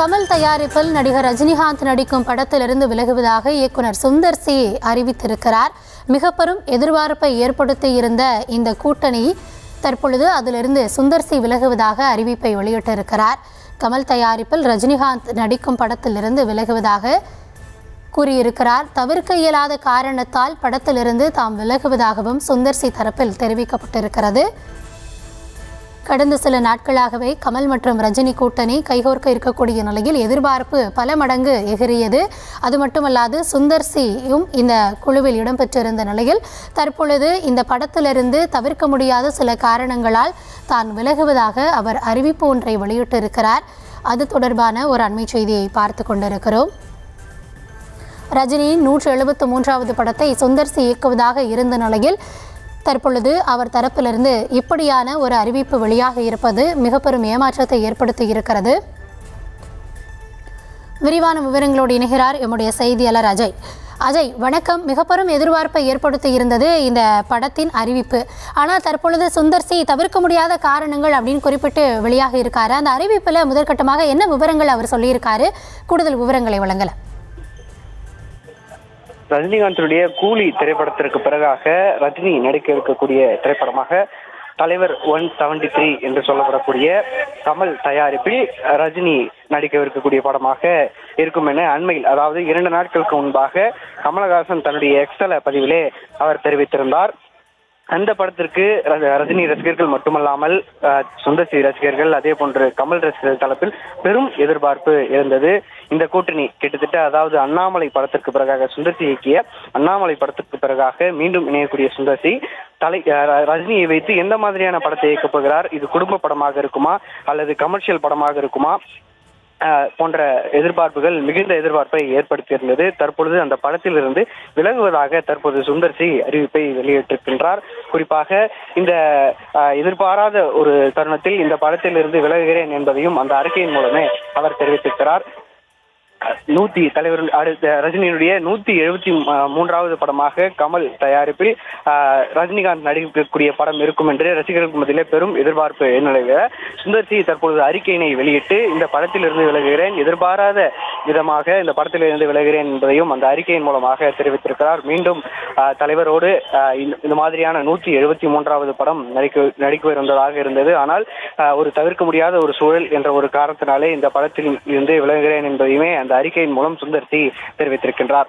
கமல் தயாரிப்பில் நடிகர் ரஜினிகாந்த் நடிக்கும் படத்திலிருந்து விலகுவதாக இயக்குனர் சுந்தர் சி அறிவித்திருக்கிறார். மிக பெரும் எதிர்பார்ப்பை ஏற்படுத்தி இருந்த இந்த கூட்டணி தற்பொழுது அதிலிருந்து சுந்தர் சி விலகுவதாக அறிவிப்பை வெளியிட்டிருக்கிறார். கமல் தயாரிப்பில் ரஜினிகாந்த் நடிக்கும் படத்திலிருந்து விலகுவதாக கூறியிருக்கிறார். தவிர்க்க இயலாத காரணத்தால் படத்திலிருந்து தாம் விலகுவதாகவும் சுந்தர் சி தரப்பில் தெரிவிக்கப்பட்டிருக்கிறது. கடந்த சில நாட்களாகவே கமல் மற்றும் ரஜினி கூட்டணி கைகோர்க்க இருக்கக்கூடிய நிலையில் எதிர்பார்ப்பு பல மடங்கு எகிரியது. அது மட்டுமல்லாது சுந்தர் சியும் இந்த குழுவில் இடம்பெற்றிருந்த நிலையில் தற்பொழுது இந்த படத்திலிருந்து தவிர்க்க முடியாத சில காரணங்களால் தான் விலகுவதாக அவர் அறிவிப்பு ஒன்றை வெளியிட்டிருக்கிறார். அது தொடர்பான ஒரு அண்மை செய்தியை பார்த்து கொண்டிருக்கிறோம். ரஜினியின் 173வது படத்தை சுந்தர் சி இயக்குவதாக இருந்த நிலையில் தற்பொழுது அவர் தரப்பிலிருந்து இப்படியான ஒரு அறிவிப்பு வெளியாக இருப்பது மிக பெரும் ஏமாற்றத்தை ஏற்படுத்தி இருக்கிறது. விரிவான விவரங்களோடு இணைகிறார் எம்முடைய செய்தியாளர் அஜய். அஜய், வணக்கம். மிக பெரும் எதிர்பார்ப்பை ஏற்படுத்தி இருந்தது இந்த படத்தின் அறிவிப்பு. ஆனால் தற்பொழுது சுந்தர் சி தவிர்க்க முடியாத காரணங்கள் அப்படின்னு குறிப்பிட்டு வெளியாக இருக்காரு. அந்த அறிவிப்பில் முதற்கட்டமாக என்ன விவரங்கள் அவர் சொல்லியிருக்காரு? கூடுதல் விவரங்களை வழங்கல. ரஜினிகாந்தனுடைய கூலி திரைப்படத்திற்கு பிறகாக ரஜினி நடிக்க இருக்கக்கூடிய திரைப்படமாக தலைவர் 173 என்று சொல்லப்படக்கூடிய கமல் தயாரிப்பில் ரஜினி நடிக்கவிருக்கக்கூடிய படமாக இருக்கும் என அண்மையில், அதாவது 2 நாட்களுக்கு முன்பாக கமலஹாசன் தன்னுடைய எக்ஸ்தல பதிவிலே அவர் தெரிவித்திருந்தார். அந்த படத்திற்கு ரஜினி ரசிகர்கள் மட்டுமல்லாமல் சுந்தர் சி ரசிகர்கள், அதே போன்று கமல் ரசிகர்கள் தளத்தில் பெரும் எதிர்பார்ப்பு இருந்தது. இந்த கூட்டணி கிட்டத்தட்ட, அதாவது அண்ணாமலை படத்திற்கு பிறகாக சுந்தர் சி இயக்கிய அண்ணாமலை படத்திற்கு பிறகாக மீண்டும் இணையக்கூடிய சுந்தர் சி ரஜினியை வைத்து எந்த மாதிரியான படத்தை இயக்கப் போகிறார், இது குடும்ப படமாக இருக்குமா அல்லது கமர்ஷியல் படமாக இருக்குமா போன்ற எதிர்பார்ப்புகள் மிகுந்த எதிர்பார்ப்பை ஏற்படுத்தியிருந்தது. தற்பொழுது அந்த படத்திலிருந்து விலகுவதாக தற்போது சுந்தர் சி அறிவிப்பை வெளியிட்டிருக்கின்றார். குறிப்பாக இந்த எதிர்பாராத ஒரு தருணத்தில் இந்த படத்திலிருந்து விலகுகிறேன் என்பதையும் அந்த அறிக்கையின் மூலமே அவர் தெரிவித்திருக்கிறார். தலைவர் ரஜினியுடைய 173வது படமாக கமல் தயாரிப்பில் ரஜினிகாந்த் நடிக்கக்கூடிய படம் இருக்கும் என்று ரசிகர்களுக்கு மத்தியிலே பெரும் எதிர்பார்ப்பு நிலவிய சுந்தர் சி தற்பொழுது அறிக்கையினை வெளியிட்டு இந்த படத்திலிருந்து விலகுகிறேன், எதிர்பாராத விதமாக இந்த படத்திலிருந்து விலகுகிறேன் என்பதையும் அந்த அறிக்கையின் மூலமாக தெரிவித்திருக்கிறார். மீண்டும் தலைவரோடு இந்த மாதிரியான 173வது படம் நடிக்க இருந்ததாக இருந்தது. ஆனால் ஒரு தவிர்க்க முடியாத ஒரு சூழல் என்ற ஒரு காரணத்தினாலே இந்த படத்தில் இருந்து விலகுகிறேன் என்பதையுமே அந்த அறிக்கையின் மூலம் சுந்தர் சி தெரிவித்திருக்கின்றார்.